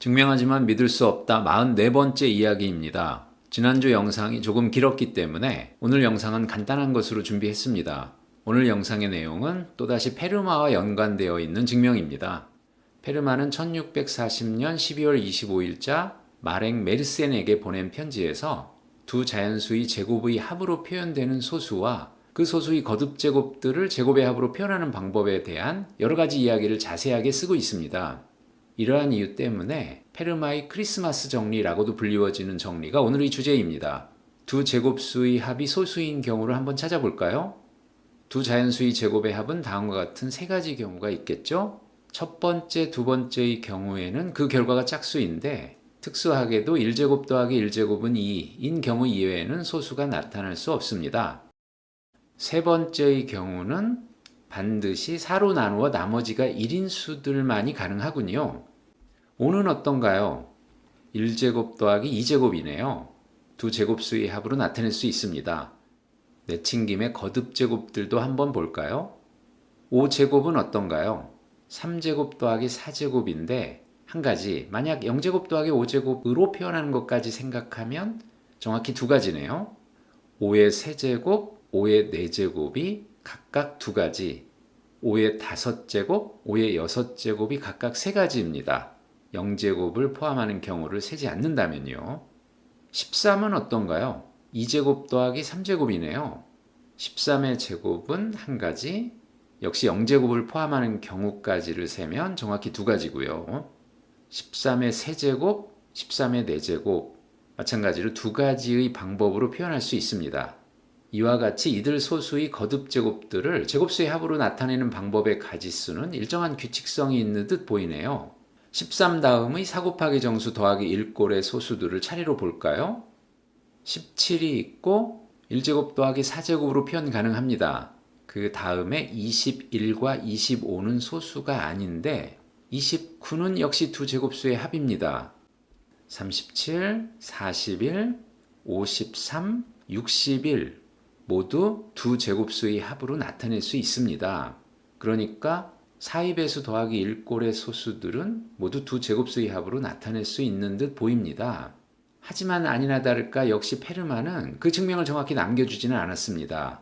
증명하지만 믿을 수 없다 44번째 이야기입니다. 지난주 영상이 조금 길었기 때문에 오늘 영상은 간단한 것으로 준비했습니다. 오늘 영상의 내용은 또다시 페르마와 연관되어 있는 증명입니다. 페르마는 1640년 12월 25일자 마랭 메르센에게 보낸 편지에서 두 자연수의 제곱의 합으로 표현되는 소수와 그 소수의 거듭 제곱들을 제곱의 합으로 표현하는 방법에 대한 여러 가지 이야기를 자세하게 쓰고 있습니다. 이러한 이유 때문에 페르마의 크리스마스 정리라고도 불리워지는 정리가 오늘의 주제입니다. 두 제곱수의 합이 소수인 경우를 한번 찾아볼까요? 두 자연수의 제곱의 합은 다음과 같은 세 가지 경우가 있겠죠? 첫 번째, 두 번째의 경우에는 그 결과가 짝수인데 특수하게도 1제곱 더하기 1제곱은 2인 경우 이외에는 소수가 나타날 수 없습니다. 세 번째의 경우는 반드시 4로 나누어 나머지가 1인 수들만이 가능하군요. 5는 어떤가요? 1제곱 더하기 2제곱이네요. 두 제곱수의 합으로 나타낼 수 있습니다. 내친 김에 거듭 제곱들도 한번 볼까요? 5제곱은 어떤가요? 3제곱 더하기 4제곱인데 한 가지, 만약 0제곱 더하기 5제곱으로 표현하는 것까지 생각하면 정확히 두 가지네요. 5의 세제곱, 5의 4제곱이 각각 두 가지, 5의 5제곱, 5의 6제곱이 각각 세 가지입니다. 0제곱을 포함하는 경우를 세지 않는다면요. 13은 어떤가요? 2제곱 더하기 3제곱이네요. 13의 제곱은 한 가지, 역시 0제곱을 포함하는 경우까지를 세면 정확히 두 가지고요. 13의 세제곱, 13의 4제곱, 마찬가지로 두 가지의 방법으로 표현할 수 있습니다. 이와 같이 이들 소수의 거듭 제곱들을 제곱수의 합으로 나타내는 방법의 가지수는 일정한 규칙성이 있는 듯 보이네요. 13 다음의 4 곱하기 정수 더하기 1꼴의 소수들을 차례로 볼까요? 17이 있고 1제곱 더하기 4제곱으로 표현 가능합니다. 그 다음에 21과 25는 소수가 아닌데 29는 역시 두 제곱수의 합입니다. 37, 41, 53, 61 모두 두 제곱수의 합으로 나타낼 수 있습니다. 그러니까 4의 배수 더하기 1꼴의 소수들은 모두 두 제곱수의 합으로 나타낼 수 있는 듯 보입니다. 하지만 아니나 다를까 역시 페르마는 그 증명을 정확히 남겨주지는 않았습니다.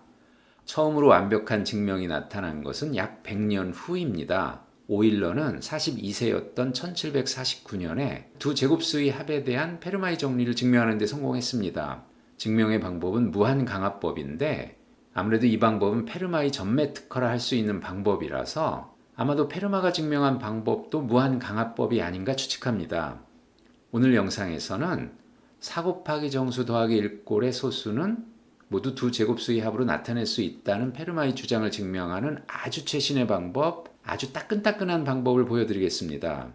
처음으로 완벽한 증명이 나타난 것은 약 100년 후입니다. 오일러는 42세였던 1749년에 두 제곱수의 합에 대한 페르마의 정리를 증명하는 데 성공했습니다. 증명의 방법은 무한강합법인데 아무래도 이 방법은 페르마의 전매 특허라 할 수 있는 방법이라서 아마도 페르마가 증명한 방법도 무한강합법이 아닌가 추측합니다. 오늘 영상에서는 4 곱하기 정수 더하기 1꼴의 소수는 모두 두 제곱수의 합으로 나타낼 수 있다는 페르마의 주장을 증명하는 아주 최신의 방법, 아주 따끈따끈한 방법을 보여드리겠습니다.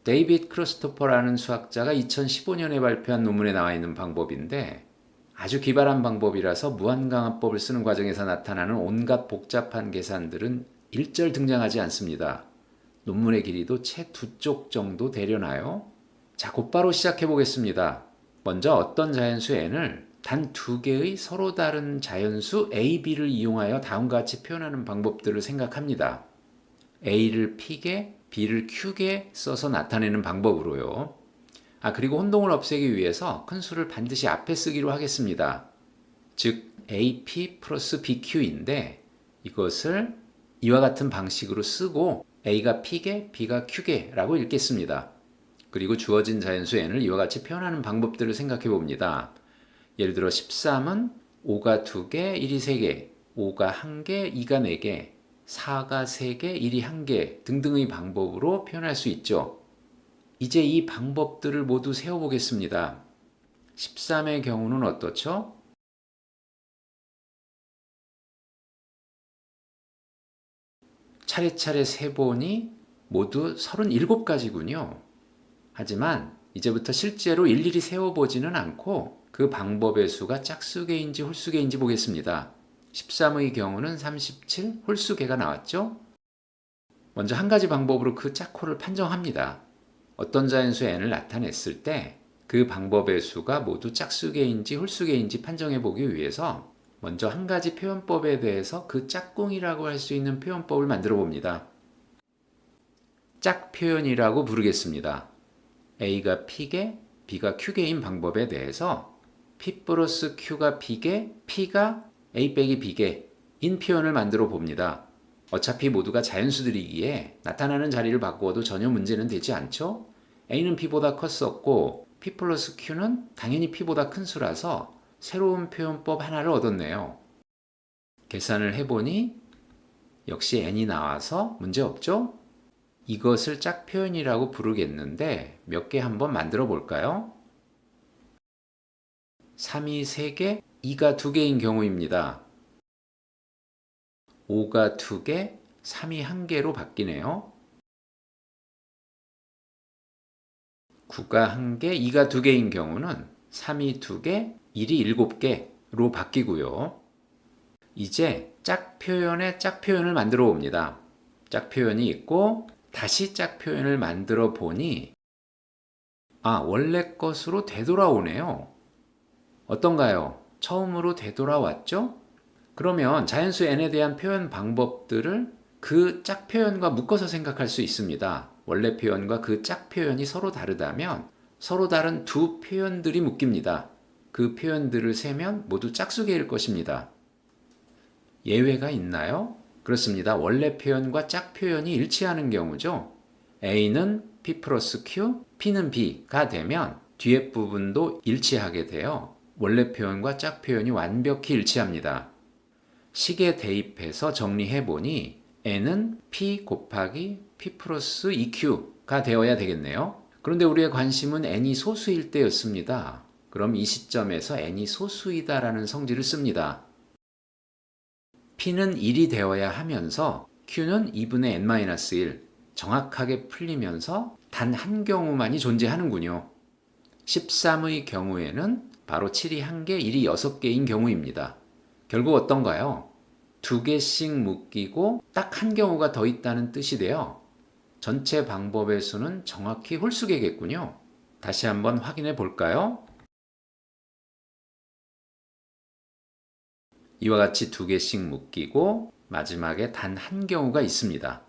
데이빗 크리스토퍼라는 수학자가 2015년에 발표한 논문에 나와 있는 방법인데 아주 기발한 방법이라서 무한강합법을 쓰는 과정에서 나타나는 온갖 복잡한 계산들은 일절 등장하지 않습니다. 논문의 길이도 채 2쪽 정도 되려나요? 자, 곧바로 시작해 보겠습니다. 먼저 어떤 자연수 n을 단 두 개의 서로 다른 자연수 a, b를 이용하여 다음과 같이 표현하는 방법들을 생각합니다. a를 p개, b를 q개 써서 나타내는 방법으로요. 그리고 혼동을 없애기 위해서 큰 수를 반드시 앞에 쓰기로 하겠습니다. 즉 AP 플러스 BQ인데 이것을 이와 같은 방식으로 쓰고 A가 P개, B가 Q개라고 읽겠습니다. 그리고 주어진 자연수 n을 이와 같이 표현하는 방법들을 생각해 봅니다. 예를 들어 13은 5가 2개, 1이 3개, 5가 1개, 2가 4개, 4가 3개, 1이 1개 등등의 방법으로 표현할 수 있죠. 이제 이 방법들을 모두 세워보겠습니다. 13의 경우는 어떻죠? 차례차례 세보니 모두 37가지군요. 하지만 이제부터 실제로 일일이 세워보지는 않고 그 방법의 수가 짝수개인지 홀수개인지 보겠습니다. 13의 경우는 37 홀수개가 나왔죠? 먼저 한 가지 방법으로 그 짝호를 판정합니다. 어떤 자연수 n을 나타냈을 때 그 방법의 수가 모두 짝수개인지 홀수개인지 판정해 보기 위해서 먼저 한 가지 표현법에 대해서 그 짝꿍이라고 할 수 있는 표현법을 만들어 봅니다. 짝표현이라고 부르겠습니다. A가 P개, B가 Q개인 방법에 대해서 P 플러스 Q가 B개, P가 A 빼기 B개인 표현을 만들어 봅니다. 어차피 모두가 자연수들이기에 나타나는 자리를 바꾸어도 전혀 문제는 되지 않죠? A는 P보다 컸었고 P 플러스 Q는 당연히 P보다 큰 수라서 새로운 표현법 하나를 얻었네요. 계산을 해보니 역시 n이 나와서 문제 없죠? 이것을 짝표현이라고 부르겠는데 몇 개 한번 만들어 볼까요? 3이 3개, 2가 2개인 경우입니다. 5가 2개, 3이 1개로 바뀌네요. 9가 1개, 2가 2개인 경우는 3이 2개, 1이 7개로 바뀌고요. 이제 짝표현의 짝표현을 만들어 봅니다. 짝표현이 있고 다시 짝표현을 만들어 보니 원래 것으로 되돌아오네요. 어떤가요? 처음으로 되돌아왔죠? 그러면 자연수 n에 대한 표현 방법들을 그 짝표현과 묶어서 생각할 수 있습니다. 원래 표현과 그 짝표현이 서로 다르다면 서로 다른 두 표현들이 묶입니다. 그 표현들을 세면 모두 짝수개일 것입니다. 예외가 있나요? 그렇습니다. 원래 표현과 짝표현이 일치하는 경우죠. A는 P 플러스 Q, P는 B가 되면 뒤에 부분도 일치하게 되어 원래 표현과 짝표현이 완벽히 일치합니다. 식에 대입해서 정리해보니 N은 P 곱하기 P 플러스 EQ가 되어야 되겠네요. 그런데 우리의 관심은 N이 소수일 때였습니다. 그럼 이 시점에서 N이 소수이다라는 성질을 씁니다. P는 1이 되어야 하면서 Q는 2분의 n-1 정확하게 풀리면서 단 한 경우만이 존재하는군요. 13의 경우에는 바로 7이 1개, 1이 6개인 경우입니다. 결국 어떤가요? 2개씩 묶이고 딱 한 경우가 더 있다는 뜻이 되어 전체 방법의 수는 정확히 홀수개겠군요. 다시 한번 확인해 볼까요? 이와 같이 2개씩 묶이고 마지막에 단 한 경우가 있습니다.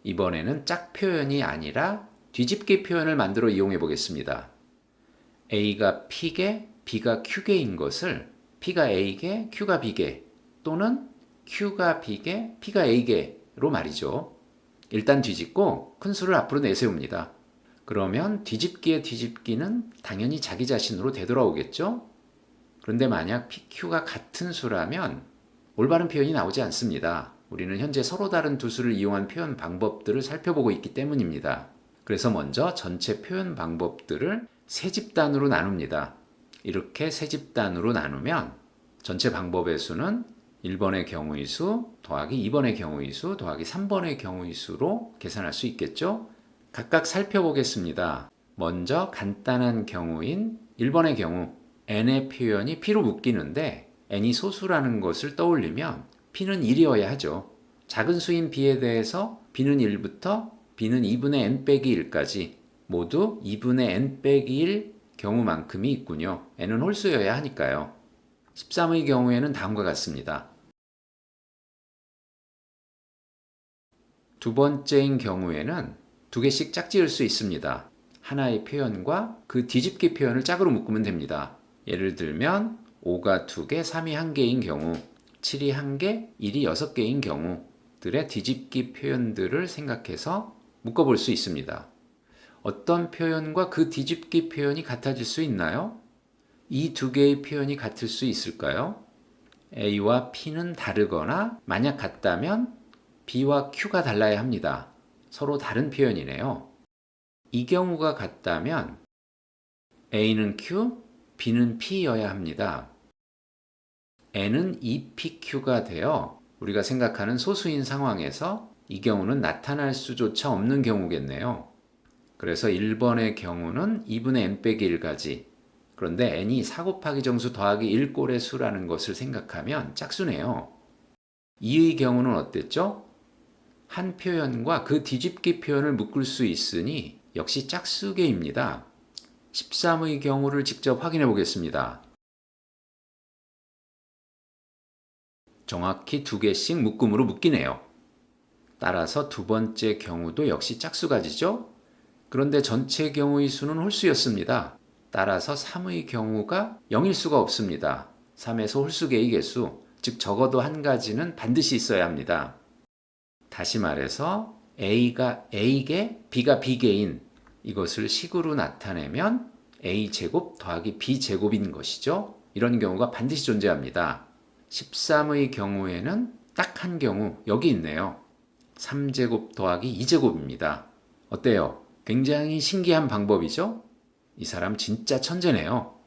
이번에는 짝표현이 아니라 뒤집기 표현을 만들어 이용해 보겠습니다. A가 P개, B가 Q개인 것을 P가 A개, Q가 B개 또는 Q가 B개, P가 A개로 말이죠. 일단 뒤집고 큰 수를 앞으로 내세웁니다. 그러면 뒤집기의 뒤집기는 당연히 자기 자신으로 되돌아오겠죠? 그런데 만약 PQ가 같은 수라면 올바른 표현이 나오지 않습니다. 우리는 현재 서로 다른 두 수를 이용한 표현 방법들을 살펴보고 있기 때문입니다. 그래서 먼저 전체 표현 방법들을 세 집단으로 나눕니다. 이렇게 세 집단으로 나누면 전체 방법의 수는 1번의 경우의 수 더하기 2번의 경우의 수 더하기 3번의 경우의 수로 계산할 수 있겠죠? 각각 살펴보겠습니다. 먼저 간단한 경우인 1번의 경우 n의 표현이 p로 묶이는데 n이 소수라는 것을 떠올리면 p는 1이어야 하죠. 작은 수인 b에 대해서 b는 1부터 b는 2분의 n 빼기 1까지 모두 2분의 n 빼기 1 경우만큼이 있군요. n은 홀수여야 하니까요. 13의 경우에는 다음과 같습니다. 두 번째인 경우에는 두 개씩 짝지을 수 있습니다. 하나의 표현과 그 뒤집기 표현을 짝으로 묶으면 됩니다. 예를 들면 5가 2개, 3이 1개인 경우, 7이 1개, 1이 6개인 경우들의 뒤집기 표현들을 생각해서 묶어볼 수 있습니다. 어떤 표현과 그 뒤집기 표현이 같아질 수 있나요? 이 두 개의 표현이 같을 수 있을까요? A와 P는 다르거나 만약 같다면 B와 Q가 달라야 합니다. 서로 다른 표현이네요. 이 경우가 같다면 A는 Q, B는 P여야 합니다. N은 EPQ가 되어 우리가 생각하는 소수인 상황에서 이 경우는 나타날 수조차 없는 경우겠네요. 그래서 1번의 경우는 2분의 n 빼기 1까지 그런데 n이 4 곱하기 정수 더하기 1꼴의 수라는 것을 생각하면 짝수네요. 2의 경우는 어땠죠? 한 표현과 그 뒤집기 표현을 묶을 수 있으니 역시 짝수개입니다. 13의 경우를 직접 확인해 보겠습니다. 정확히 두 개씩 묶음으로 묶이네요. 따라서 두 번째 경우도 역시 짝수가지죠? 그런데 전체 경우의 수는 홀수였습니다. 따라서 3의 경우가 0일 수가 없습니다. 3에서 홀수계의 개수, 즉 적어도 한 가지는 반드시 있어야 합니다. 다시 말해서 A가 A개, B가 B개인 이것을 식으로 나타내면 A제곱 더하기 B제곱인 것이죠. 이런 경우가 반드시 존재합니다. 13의 경우에는 딱 한 경우 여기 있네요. 3제곱 더하기 2제곱입니다. 어때요? 굉장히 신기한 방법이죠? 이 사람 진짜 천재네요.